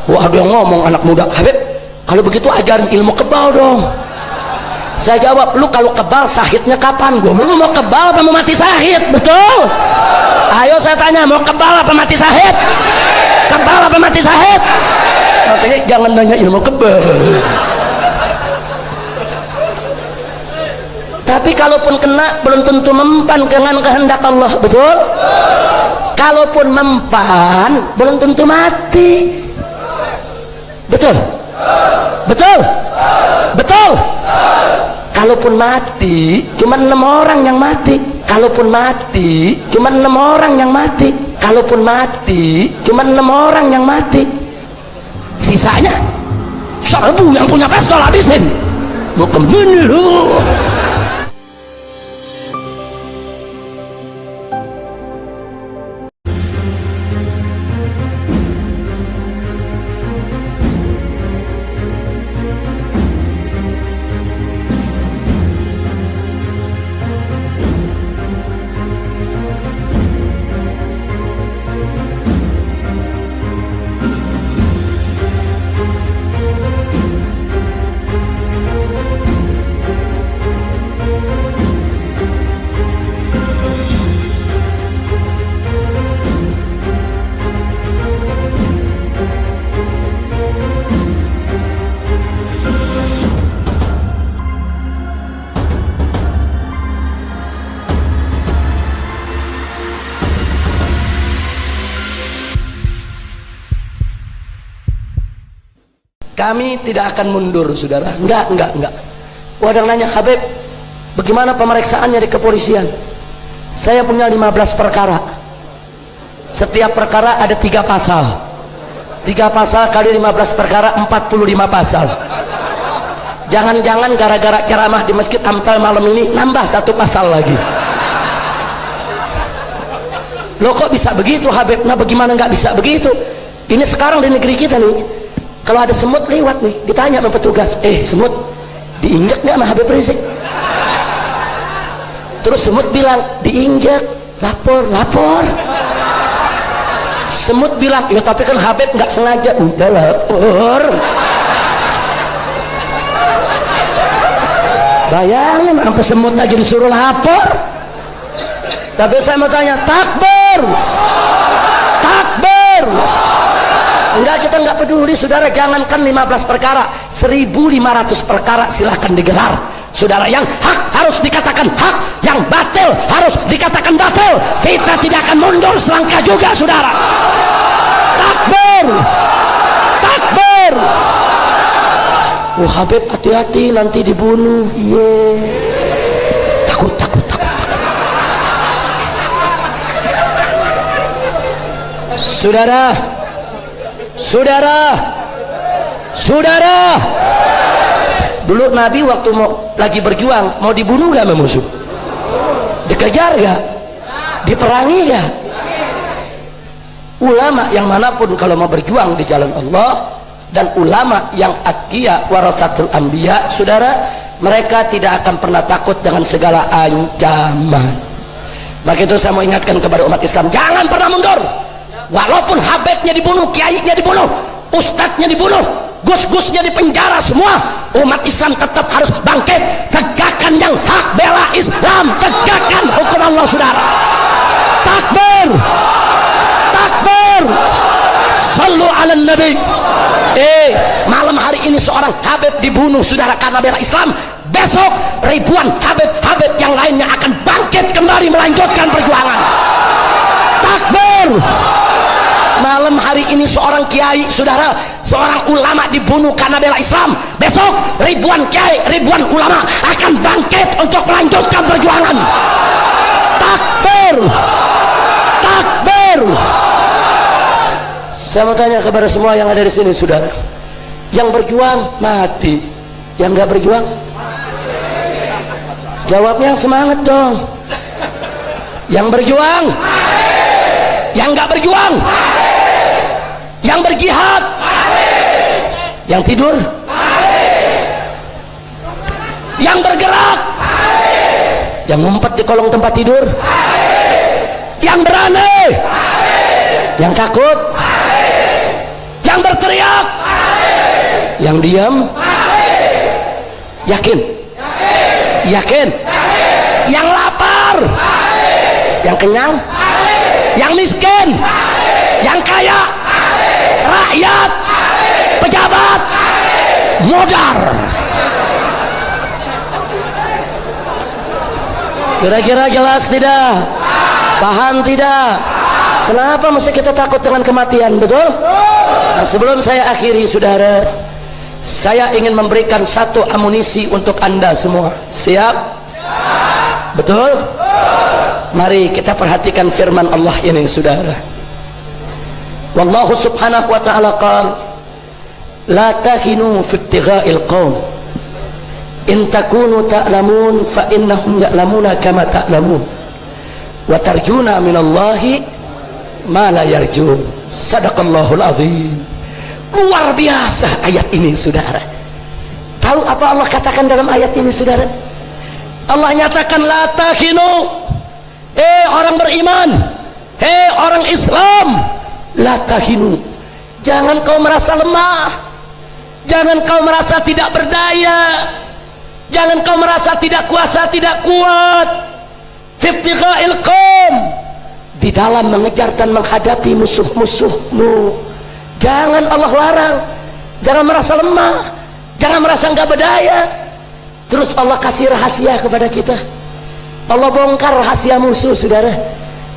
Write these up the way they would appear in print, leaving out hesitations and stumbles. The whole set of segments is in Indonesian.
Wah, ada yang ngomong anak muda, Habib, kalau begitu ajarin ilmu kebal dong. Saya jawab, lu kalau kebal sahidnya kapan? Gue lu mau kebal apa mau mati sahid? Betul? Ayo saya tanya, mau kebal apa mati sahid? Kebal apa mati sahid? Makanya jangan nanya ilmu kebal. Tapi kalaupun kena belum tentu mempan dengan kehendak Allah. Betul? Kalaupun mempan belum tentu mati. Betul? Betul? Betul? Kalaupun mati cuma 6 orang yang mati. Kalaupun mati cuma 6 orang yang mati. Kalaupun mati cuma 6 orang yang mati. Sisanya serbu yang punya pistol habisin. Mau kemana lu? Kami tidak akan mundur, saudara. Enggak. Ada yang nanya, Habib, bagaimana pemeriksaannya di kepolisian? Saya punya 15 perkara. Setiap perkara ada 3 pasal. 3 pasal kali 15 perkara, 45 pasal. Jangan-jangan gara-gara ceramah di Masjid Amtal malam ini nambah 1 pasal lagi. Loh kok bisa begitu, Habib? Nah bagaimana nggak bisa begitu? Ini sekarang di negeri kita nih, kalau ada semut lewat nih, ditanya sama petugas, semut diinjak nggak sama Habib Rizik? Terus semut bilang, diinjak, lapor. Semut bilang, ya tapi kan Habib nggak sengaja. Udah lapor. Bayangin, sampai semut aja disuruh lapor. Tapi saya mau tanya, takbir. Enggak, kita enggak peduli, saudara. Jangankan 15 perkara, 1.500 perkara silahkan digelar, saudara. Yang hak harus dikatakan hak, yang batil harus dikatakan batil. Kita tidak akan mundur selangkah juga, saudara. Takbir. Habib hati-hati nanti dibunuh. Takut. Saudara, dulu Nabi waktu lagi berjuang mau dibunuh gak sama musuh? Dikejar gak? Diperangi gak? Ulama yang manapun kalau mau berjuang di jalan Allah, dan ulama yang atqiya warasatul anbiya, saudara, mereka tidak akan pernah takut dengan segala ancaman. Maka itu saya mau ingatkan kepada umat Islam, jangan pernah mundur. Walaupun Habibnya dibunuh, kiainya dibunuh, ustadznya dibunuh, gus-gusnya dipenjara semua, umat Islam tetap harus bangkit, tegakkan yang hak, bela Islam, tegakkan hukum Allah, saudara. Takbir. Sallu ala nabi. Malam hari ini seorang Habib dibunuh, saudara, karena bela Islam. Besok ribuan Habib yang lainnya akan bangkit kembali melanjutkan perjuangan. Takbir. Malam hari ini seorang kiai, saudara, seorang ulama dibunuh karena bela Islam. Besok ribuan kiai, ribuan ulama akan bangkit untuk melanjutkan perjuangan. Takbir. Saya mau tanya kepada semua yang ada di sini, saudara, yang berjuang mati, yang nggak berjuang, jawabnya yang semangat dong. Yang berjuang, yang nggak berjuang, yang berjihad, yang tidur, yang bergerak, yang ngumpet di kolong tempat tidur, yang berani, yang takut, yang Yang berteriak, yang diam, yakin, yakin. Yang lapar, yang kenyang, yang miskin, yang kaya, rakyat, pejabat, modar. Kira-kira jelas tidak? Paham tidak? Kenapa mesti kita takut dengan kematian? Betul? Nah, sebelum saya akhiri, saudara, saya ingin memberikan satu amunisi untuk anda semua. Siap? Betul? Mari kita perhatikan firman Allah ini, saudara. Wallahu subhanahu wa ta'ala qala la tahinu fi ibtigha'il qaum in takunu ta'lamun fa innahum ya'lamuna kama ta'lamun wa tarjuna minallahi ma la yarjun. Sadaqallahul azim. Luar biasa ayat ini, saudara. Tahu apa Allah katakan dalam ayat ini, saudara? Allah nyatakan la tahinu, orang beriman, orang Islam, la tahinu, jangan kau merasa lemah, jangan kau merasa tidak berdaya, jangan kau merasa tidak kuasa, tidak kuat fi ibtigha'il qaum, di dalam mengejar dan menghadapi musuh-musuhmu. Jangan Allah larang, jangan merasa lemah, jangan merasa enggak berdaya. Terus Allah kasih rahasia kepada kita. Allah bongkar rahasia musuh, saudara.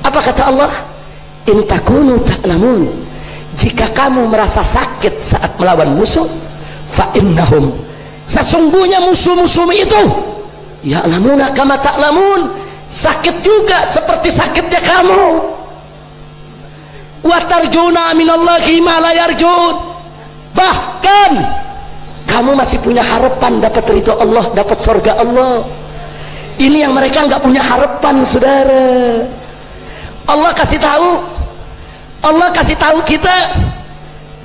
Apa kata Allah? In takunu ta'lamun, jika kamu merasa sakit saat melawan musuh, fa innahum, sesungguhnya musuh-musuh itu ya'lamuna kama ta'lamun, sakit juga seperti sakitnya kamu. Wa tarjuna minallahi ma la yarjun, bahkan kamu masih punya harapan dapat ridho Allah, dapat surga Allah. Ini yang mereka nggak punya harapan, saudara. Allah kasih tahu kita,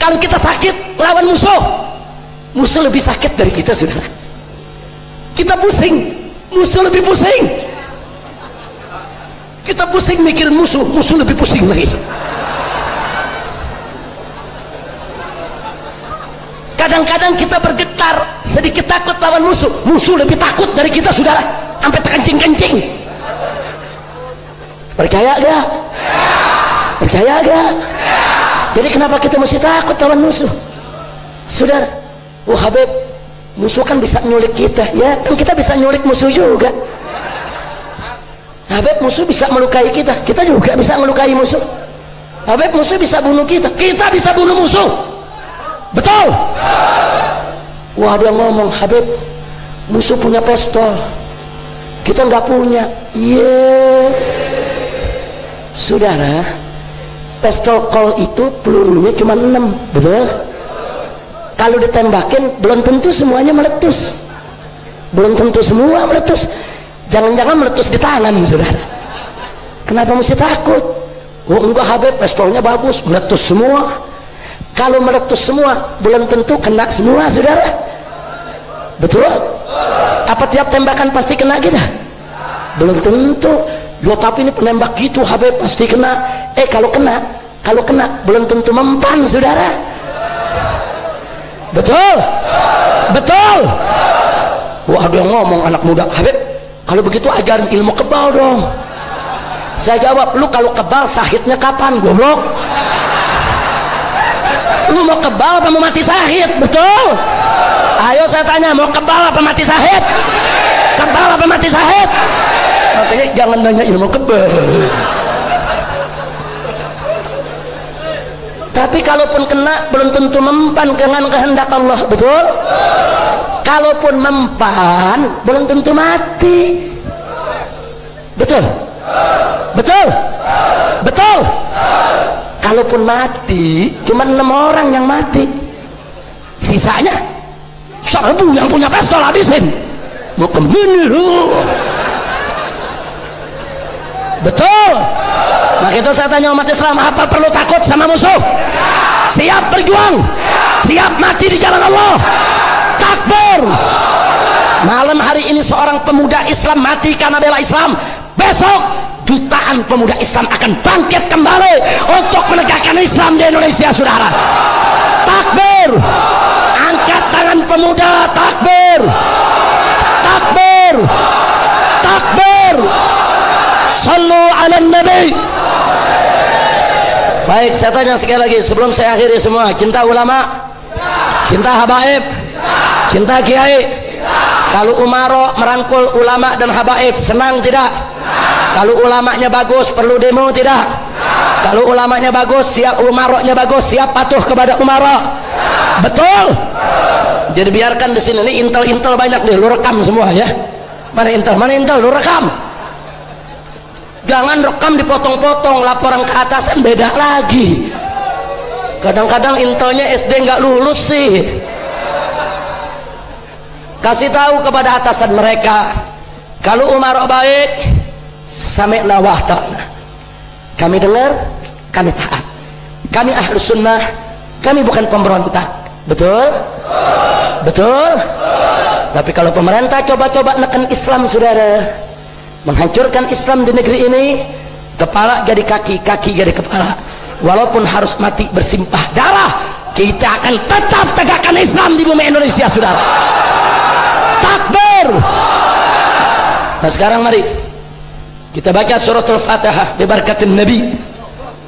kalau kita sakit lawan musuh lebih sakit dari kita, saudara. Kita pusing, musuh lebih pusing. Kita pusing mikirin musuh lebih pusing lagi. Kadang-kadang kita bergetar, sedikit takut lawan musuh lebih takut dari kita, saudara, sampai terkencing-kencing. Percaya gak? Percaya gak? Jadi kenapa kita mesti takut lawan musuh, saudara? Habib, musuh kan bisa nyulik kita, ya kan kita bisa nyulik musuh juga. Habib, musuh bisa melukai kita, kita juga bisa melukai musuh. Habib, musuh bisa bunuh kita bisa bunuh musuh. Betul? Wah, dia ngomong, Habib, musuh punya pistol, kita nggak punya. Saudara, pistol Colt itu pelurunya cuma 6, betul? Kalau ditembakin belum tentu semuanya meletus, belum tentu semua meletus. Jangan-jangan meletus di tangan, saudara. Kenapa mesti takut? Enggak, Habib, pistolnya bagus, meletus semua. Kalau meletus semua belum tentu kena semua, saudara. Betul? Apa tiap tembakan pasti kena kita? Belum tentu. Loh, tapi ini penembak gitu, Habib, pasti kena. Kalau kena belum tentu mempan, saudara. Betul? Betul? Wah, dia ngomong anak muda, Habib, kalau begitu ajarin ilmu kebal dong. Saya jawab, lu kalau kebal sahidnya kapan, goblok? Lu mau kebal apa mau mati sahid? Betul? Ayo saya tanya, mau kebal apa mati sahid? Kebal apa mati sahid? Makanya jangan nanya ilmu kebal. Tapi kalaupun kena belum tentu mempan dengan kehendak Allah. Betul? Kalaupun mempan belum tentu mati. Betul? Betul? Betul? Kalaupun mati cuma 6 orang yang mati, sisanya 1000 yang punya pistol habisin. Mau kemana lu? Betul? Maka itu saya tanya umat Islam, apa perlu takut sama musuh? Siap berjuang, siap mati di jalan Allah. Takbir. Malam hari ini seorang pemuda Islam mati karena bela Islam. Besok jutaan pemuda Islam akan bangkit kembali untuk menegakkan Islam di Indonesia, saudara. Takbir. Angkat tangan pemuda. Takbir. Takbir. Takbir. Sallu ala nabi. Baik, saya tanya sekali lagi sebelum saya akhiri semua. Cinta ulama? Cinta habaib? Cinta kiai? Kalau umaro merangkul ulama dan habaib senang tidak? Kalau ulamanya bagus perlu demo tidak? Kalau ulamanya bagus siap, umaroknya bagus siap patuh kepada umaro. Betul? Jadi biarkan di sini nih intel banyak nih, lu rekam semua ya. Mana intel lu rekam. Jangan rekam dipotong-potong, laporan ke atasan beda lagi. Kadang-kadang intelnya SD nggak lulus sih. Kasih tahu kepada atasan mereka, kalau umarok baik, sami'na wa ata'na. Kami dengar, kami taat. Kami ahlus sunnah, kami bukan pemberontak. Betul? Betul? Tapi kalau pemerintah coba-coba neken Islam, saudara, menghancurkan Islam di negeri ini, kepala jadi kaki, kaki jadi kepala, walaupun harus mati bersimpah darah, kita akan tetap tegakkan Islam di bumi Indonesia, saudara. Takbir. Nah sekarang mari kita baca suratul Fatihah diberkatin Nabi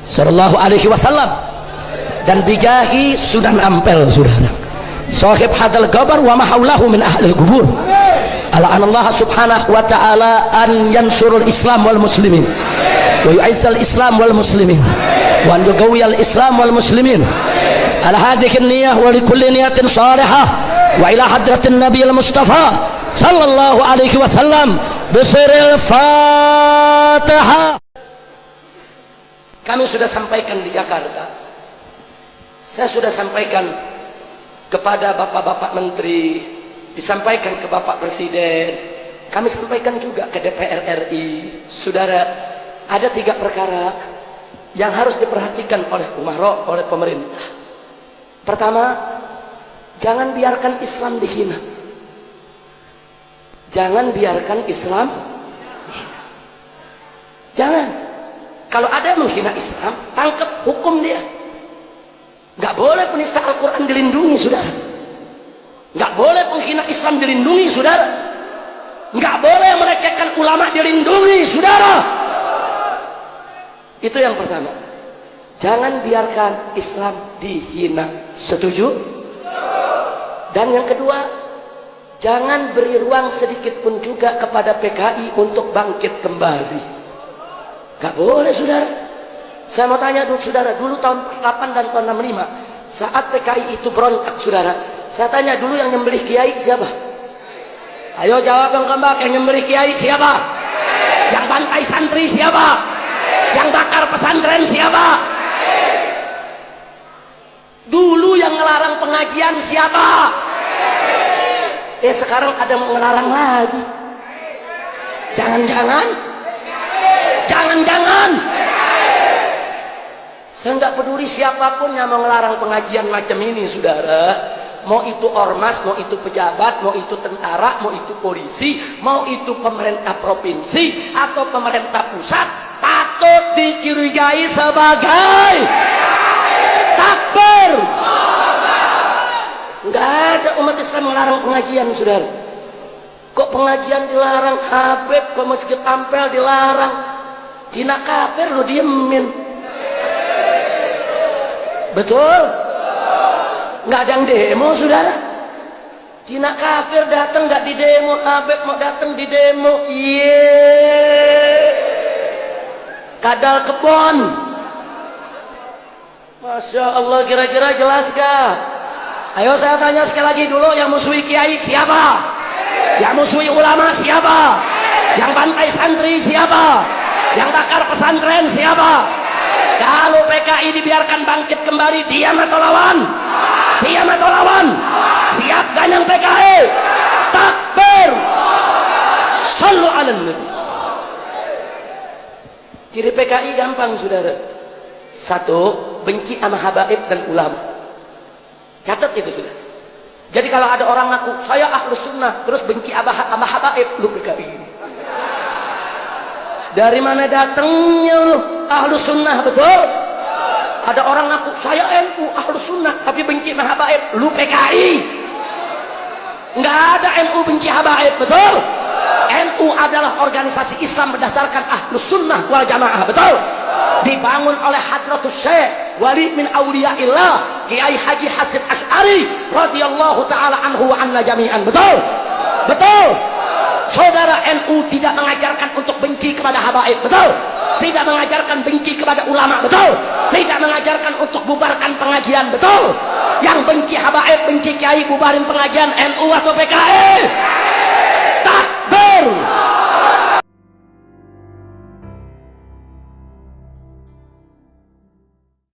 sallallahu alaihi wasallam dan bijahi Sunan Ampel, saudara, sahib hadal gabar wa mahaulahu min ahli kubur. Ala Allah subhanahu wa ta'ala an yansurul Islam wal muslimin wa yu'izzal Islam wal muslimin wa an yuqawwiyal Islam wal muslimin ala hadhihi an-niyyah wa likulli niyatin salihah wa ila hadratin nabiyil mustafa sallallahu alaihi wasallam bisiril Fatihah. Kami sudah sampaikan di Jakarta, saya sudah sampaikan kepada bapak-bapak menteri, disampaikan ke Bapak Presiden, kami sampaikan juga ke DPR RI. Saudara, ada 3 perkara yang harus diperhatikan oleh umaro, oleh pemerintah. Pertama, jangan biarkan Islam dihina. Jangan biarkan Islam dihina. Jangan. Kalau ada yang menghina Islam, tangkap, hukum dia. Nggak boleh penista Al-Quran dilindungi, saudara. Nggak boleh penghina Islam dilindungi, saudara. Nggak boleh melecehkan ulama dilindungi, saudara. Itu yang pertama. Jangan biarkan Islam dihina. Setuju? Dan yang kedua, jangan beri ruang sedikit pun juga kepada PKI untuk bangkit kembali. Nggak boleh, saudara. Saya mau tanya dulu, saudara, dulu tahun 48 dan tahun 65, saat PKI itu berontak, saudara, saya tanya dulu yang nyembelih kiai siapa? Ayo jawab yang kembang, yang nyembelih kiai siapa? Yang bantai santri siapa? Yang bakar pesantren siapa? Dulu yang ngelarang pengajian siapa? Sekarang ada mau ngelarang lagi. Jangan-jangan saya nggak peduli siapapun yang mau ngelarang pengajian macam ini, saudara. Mau itu ormas, mau itu pejabat, mau itu tentara, mau itu polisi, mau itu pemerintah provinsi atau pemerintah pusat, patut dicurigai sebagai takbir. Nggak ada umat Islam melarang pengajian, saudara. Kok pengajian dilarang, Habib, kok Masjid Ampel dilarang? Cina kafir lu diemin. Betul? Nggak ada yang demo, saudara. Cina kafir datang nggak di demo, Habib mau datang di demo. Kadal kebon. Masya Allah, kira-kira jelas kah? Ayo saya tanya sekali lagi dulu, yang musuhi kiai siapa? Yang musuhi ulama siapa? Yang bantai santri siapa? Yang bakar pesantren siapa? Kalau PKI dibiarkan bangkit kembali, diam atau lawan? Diam atau lawan? Siap ganyang PKI? Takbir. Sallu ala nabi. Ciri PKI gampang, saudara. 1, benci sama habaib dan ulama. Catat itu, saudara. Jadi kalau ada orang ngaku saya ahlus sunnah terus benci sama habaib, lu PKI. Dari mana datangnya lu ahlus sunnah? Betul? Ada orang ngaku saya NU Ahlus Sunnah tapi benci sama habaib. Lu PKI. Nggak ada NU benci habaib, betul? NU adalah organisasi Islam berdasarkan Ahlus Sunnah wal Jamaah, betul? Dibangun oleh Hadratus Syekh Wali min Auliyaillah Kiai Haji Hasyim Asy'ari radhiyallahu taala anhu wa anna jami'an, betul? Betul? Saudara, NU tidak mengajarkan untuk benci kepada habaib, betul? Tidak mengajarkan benci kepada ulama, betul? Tidak mengajarkan untuk bubarkan pengajian, betul? Yang benci habaib, benci kiai, bubarin pengajian NU atau PKI?